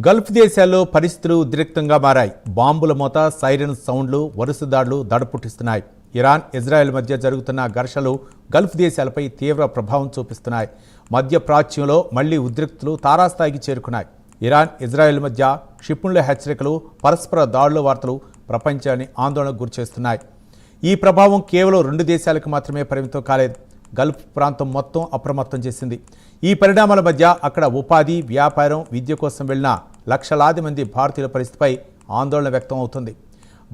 Gulf దేశాల్లో పరిస్థితులు ఉద్రిక్తంగా మారాయి. బాంబుల మోత, సైరన్ సౌండ్లు, వరుస దాడులు దడపుట్టిస్తున్నాయి. ఇరాన్, ఇజ్రాయెల్ మధ్య జరుగుతున్న ఘర్షణలు గల్ఫ్ దేశాలపై తీవ్ర ప్రభావం చూపిస్తున్నాయి. మధ్యప్రాచ్యంలో మళ్లీ ఉద్రిక్తులు తారాస్థాయికి చేరుకున్నాయి. ఇరాన్, ఇజ్రాయెల్ మధ్య క్షిపణుల హెచ్చరికలు, పరస్పర దాడుల వార్తలు ప్రపంచాన్ని ఆందోళనకు గురిచేస్తున్నాయి. ఈ ప్రభావం కేవలం 2 దేశాలకు మాత్రమే పరిమితం కాలేదు. గల్ఫ్ ప్రాంతం మొత్తం అప్రమత్తం చేసింది. ఈ పరిణామాల మధ్య అక్కడ ఉపాధి, వ్యాపారం, విద్య కోసం వెళ్లిన లక్షలాది మంది భారతీయుల పరిస్థితిపై ఆందోళన వ్యక్తం అవుతుంది.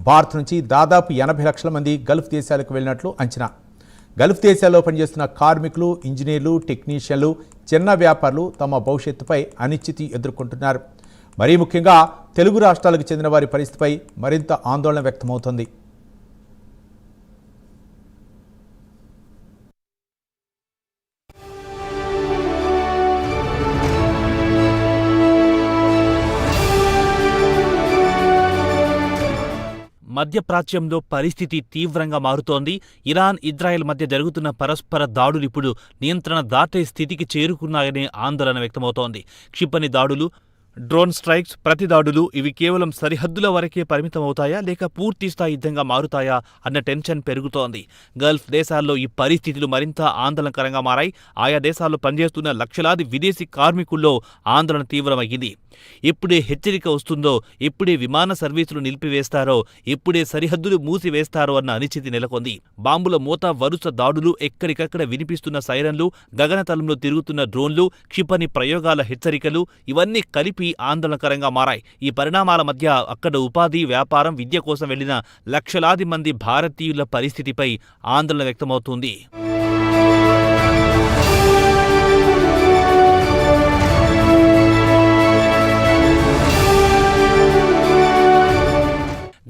భారత్ నుంచి దాదాపు 80 లక్షల మంది గల్ఫ్ దేశాలకు వెళ్ళినట్లు అంచనా. గల్ఫ్ దేశాల్లో పనిచేస్తున్న కార్మికులు, ఇంజనీర్లు, టెక్నీషియన్లు, చిన్న వ్యాపారులు తమ భవిష్యత్తుపై అనిశ్చితి ఎదుర్కొంటున్నారు. మరీ ముఖ్యంగా తెలుగు రాష్ట్రాలకు చెందిన వారి పరిస్థితిపై మరింత ఆందోళన వ్యక్తమవుతోంది. మధ్యప్రాచ్యంలో పరిస్థితి తీవ్రంగా మారుతోంది. ఇరాన్, ఇజ్రాయెల్ మధ్య జరుగుతున్న పరస్పర దాడులిప్పుడు నియంత్రణ దాటే స్థితికి చేరుకున్నాయనే ఆందోళన వ్యక్తమవుతోంది. క్షిపణి దాడులు, డ్రోన్ స్ట్రైక్స్, ప్రతిదాడులు ఇవి కేవలం సరిహద్దుల వరకే పరిమితమవుతాయా లేక పూర్తిస్థాయి యుద్ధంగా మారుతాయా అన్న టెన్షన్ పెరుగుతోంది. గల్ఫ్ దేశాల్లో ఈ పరిస్థితులు మరింత ఆందోళనకరంగా మారాయి. ఆయా దేశాల్లో పనిచేస్తున్న లక్షలాది విదేశీ కార్మికుల్లో ఆందోళన తీవ్రమయ్యింది. ఎప్పుడే హెచ్చరిక వస్తుందో, ఎప్పుడే విమాన సర్వీసులు నిలిపివేస్తారో, ఎప్పుడే సరిహద్దులు మూసివేస్తారో అన్న అనిశ్చితి నెలకొంది. బాంబుల మోత, వరుస దాడులు, ఎక్కడికక్కడ వినిపిస్తున్న సైరన్లు, గగనతలంలో తిరుగుతున్న డ్రోన్లు, క్షిపణి ప్రయోగాల హెచ్చరికలు ఇవన్నీ కలిపి ఆందోళనకరంగా మారాయి. ఈ పరిణామాల మధ్య అక్కడ ఉపాధి, వ్యాపారం, విద్య కోసం వెళ్లిన లక్షలాది మంది భారతీయుల పరిస్థితిపై ఆందోళన వ్యక్తమవుతుంది.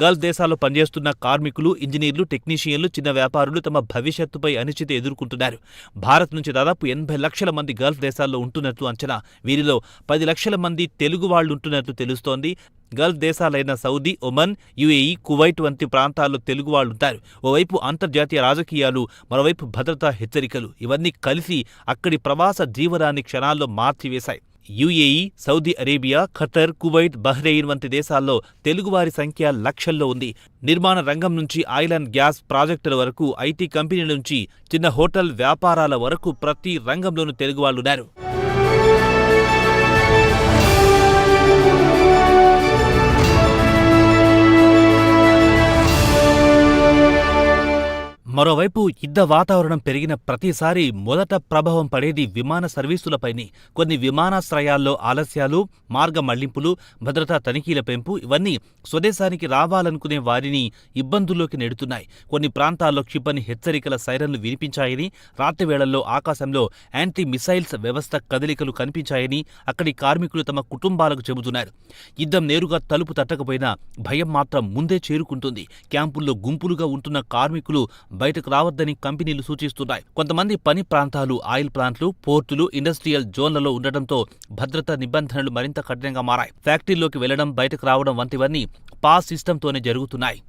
గల్ఫ్ దేశాల్లో పనిచేస్తున్న కార్మికులు, ఇంజనీర్లు, టెక్నీషియన్లు, చిన్న వ్యాపారులు తమ భవిష్యత్తుపై అనిశ్చితి ఎదుర్కొంటున్నారు. భారత్ నుంచి దాదాపు 80 లక్షల మంది గల్ఫ్ దేశాల్లో ఉంటున్నట్లు అంచనా. వీరిలో 10 లక్షల మంది తెలుగు వాళ్లుంటున్నట్లు తెలుస్తోంది. గల్ఫ్ దేశాలైన సౌదీ, ఒమన్, యుఏఈ, కువైట్ వంటి ప్రాంతాల్లో తెలుగు వాళ్లుంటారు. ఓవైపు అంతర్జాతీయ రాజకీయాలు, మరోవైపు భద్రతా హెచ్చరికలు ఇవన్నీ కలిసి అక్కడి ప్రవాస జీవనాన్ని క్షణాల్లో మార్చివేశాయి. UAE, Saudi Arabia, Qatar, Kuwait, Bahrain వంటి దేశాల్లో తెలుగువారి సంఖ్య లక్షల్లో ఉంది. నిర్మాణ రంగం నుంచి ఆయిల్ అండ్ గ్యాస్ ప్రాజెక్టుల వరకు, ఐటీ కంపెనీల నుంచి చిన్న హోటల్ వ్యాపారాల వరకు ప్రతి రంగంలోనూ తెలుగువాళ్లున్నారు. మరోవైపు యుద్ధ వాతావరణం పెరిగిన ప్రతిసారి మొదట ప్రభావం పడేది విమాన సర్వీసులపైనే. కొన్ని విమానాశ్రయాల్లో ఆలస్యాలు, మార్గ మళ్లింపులు, భద్రతా తనిఖీల పెంపు ఇవన్నీ స్వదేశానికి రావాలనుకునే వారిని ఇబ్బందుల్లోకి నెడుతున్నాయి. కొన్ని ప్రాంతాల్లో క్షిపణి హెచ్చరికల సైరన్లు వినిపించాయని, రాత్రివేళల్లో ఆకాశంలో యాంటీ మిసైల్స్ వ్యవస్థ కదలికలు కనిపించాయని అక్కడి కార్మికులు తమ కుటుంబాలకు చెబుతున్నారు. యుద్ధం నేరుగా తలుపు తట్టకపోయినా భయం మాత్రం ముందే చేరుకుంటుంది. క్యాంపుల్లో గుంపులుగా ఉంటున్న కార్మికులు బయటకు రావద్దని కంపెనీలు సూచిస్తున్నాయి. కొంతమంది పని ప్రాంతాలు, ఆయిల్ ప్లాంట్లు, పోర్టులు, ఇండస్ట్రియల్ జోన్లలో ఉండటంతో భద్రతా నిబంధనలు మరింత కఠినంగా మారాయి. ఫ్యాక్టరీలోకి వెళ్లడం, బయటకు రావడం వంటివన్నీ పాస్ సిస్టంతోనే జరుగుతున్నాయి.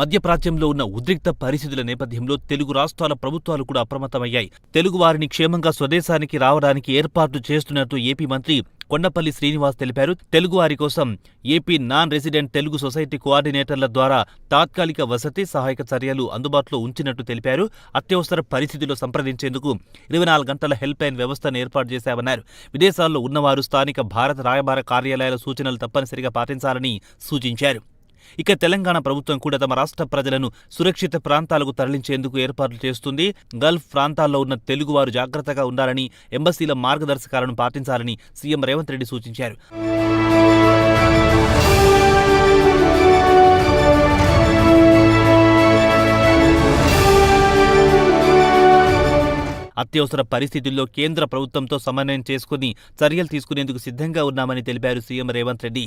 మధ్యప్రాచ్యంలో ఉన్న ఉద్రిక్త పరిస్థితుల నేపథ్యంలో తెలుగు రాష్ట్రాల ప్రభుత్వాలు కూడా అప్రమత్తమయ్యాయి. తెలుగు వారిని క్షేమంగా స్వదేశానికి రావడానికి ఏర్పాట్లు చేస్తున్నట్టు ఏపీ మంత్రి కొండపల్లి శ్రీనివాస్ తెలిపారు. తెలుగువారి కోసం AP non resident Telugu society కోఆర్డినేటర్ల ద్వారా తాత్కాలిక వసతి, సహాయక చర్యలు అందుబాటులో ఉంచినట్టు తెలిపారు. అత్యవసర పరిస్థితుల్లో సంప్రదించేందుకు 24 గంటల హెల్ప్ లైన్ వ్యవస్థను ఏర్పాటు చేశామన్నారు. విదేశాల్లో ఉన్నవారు స్థానిక భారత రాయబార కార్యాలయాల సూచనలు తప్పనిసరిగా పాటించాలని సూచించారు. ఇక తెలంగాణ ప్రభుత్వం కూడా తమ రాష్ట్ర ప్రజలను సురక్షిత ప్రాంతాలకు తరలించేందుకు ఏర్పాట్లు చేస్తుంది. గల్ఫ్ ప్రాంతాల్లో ఉన్న తెలుగువారు జాగ్రత్తగా ఉండాలని, ఎంబసీల మార్గదర్శకాలను పాటించాలని సీఎం రేవంత్ రెడ్డి సూచించారు. అత్యవసర పరిస్థితుల్లో కేంద్ర ప్రభుత్వంతో సమన్వయం చేసుకుని చర్యలు తీసుకునేందుకు సిద్ధంగా ఉన్నామని తెలిపారు సీఎం రేవంత్ రెడ్డి.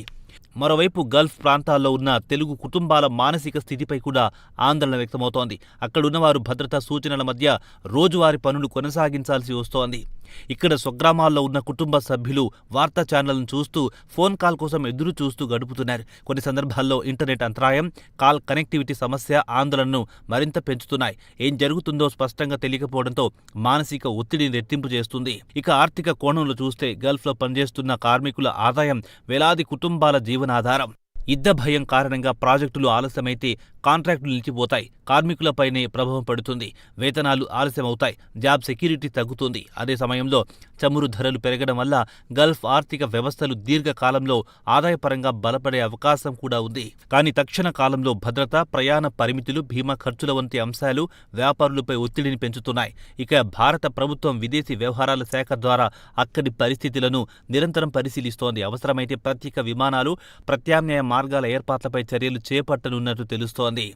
మరోవైపు గల్ఫ్ ప్రాంతాల్లో ఉన్న తెలుగు కుటుంబాల మానసిక స్థితిపై కూడా ఆందోళన వ్యక్తమవుతోంది. అక్కడున్నవారు భద్రతా సూచనల మధ్య రోజువారీ పనులు కొనసాగించాల్సి వస్తోంది. ఇక్కడ స్వగ్రామాల్లో ఉన్న కుటుంబ సభ్యులు వార్తా ఛానళ్లను చూస్తూ ఫోన్ కాల్ కోసం ఎదురు చూస్తూ గడుపుతున్నారు. కొన్ని సందర్భాల్లో ఇంటర్నెట్ అంతరాయం, కాల్ కనెక్టివిటీ సమస్య ఆందోళనను మరింత పెంచుతున్నాయి. ఏం జరుగుతుందో స్పష్టంగా తెలియకపోవడంతో మానసిక ఒత్తిడిని రెట్టింపు చేస్తుంది. ఇక ఆర్థిక కోణంలో చూస్తే గల్ఫ్లో పనిచేస్తున్న కార్మికుల ఆదాయం వేలాది కుటుంబాల జీవనాధారం. యుద్ధ భయం కారణంగా ప్రాజెక్టులు ఆలస్యమైతే కాంట్రాక్టులు నిలిచిపోతాయి. కార్మికులపైనే ప్రభావం పడుతుంది. వేతనాలు ఆలస్యమవుతాయి. జాబ్ సెక్యూరిటీ తగ్గుతుంది. అదే సమయంలో చమురు ధరలు పెరగడం వల్ల గల్ఫ్ ఆర్థిక వ్యవస్థలు దీర్ఘకాలంలో ఆదాయపరంగా బలపడే అవకాశం కూడా ఉంది. కానీ తక్షణ కాలంలో భద్రత, ప్రయాణ పరిమితులు, బీమా ఖర్చుల వంటి అంశాలు వ్యాపారులపై ఒత్తిడిని పెంచుతున్నాయి. ఇక భారత ప్రభుత్వం విదేశీ వ్యవహారాల శాఖ ద్వారా అక్కడి పరిస్థితులను నిరంతరం పరిశీలిస్తోంది. అవసరమైతే ప్రత్యేక విమానాలు, ప్రత్యామ్నాయ మార్గాల ఏర్పాట్లపై చర్యలు చేపట్టనున్నట్టు తెలుస్తోంది.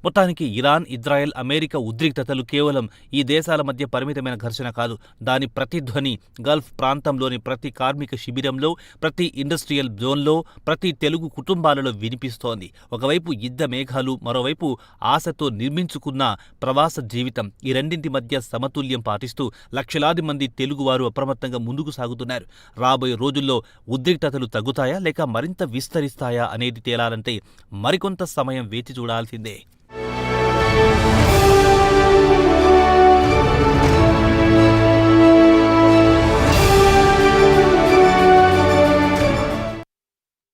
మొత్తానికి ఇరాన్, ఇజ్రాయెల్, అమెరికా ఉద్రిక్తతలు కేవలం ఈ దేశాల మధ్య పరిమితమైన ఘర్షణ కాదు. దాని ప్రతిధ్వని గల్ఫ్ ప్రాంతంలోని ప్రతి కార్మిక శిబిరంలో, ప్రతి ఇండస్ట్రియల్ జోన్లో, ప్రతి తెలుగు కుటుంబాలలో వినిపిస్తోంది. ఒకవైపు యుద్ధ మేఘాలు, మరోవైపు ఆశతో నిర్మించుకున్న ప్రవాస జీవితం. ఈ రెండింటి మధ్య సమతుల్యం పాటిస్తూ లక్షలాది మంది తెలుగువారు అప్రమత్తంగా ముందుకు సాగుతున్నారు. రాబోయే రోజుల్లో ఉద్రిక్తతలు తగ్గుతాయా లేక మరింత విస్తరిస్తాయా అనేది తేలాలంటే మరికొంత సమయం వేచి చూడాల్సిందే.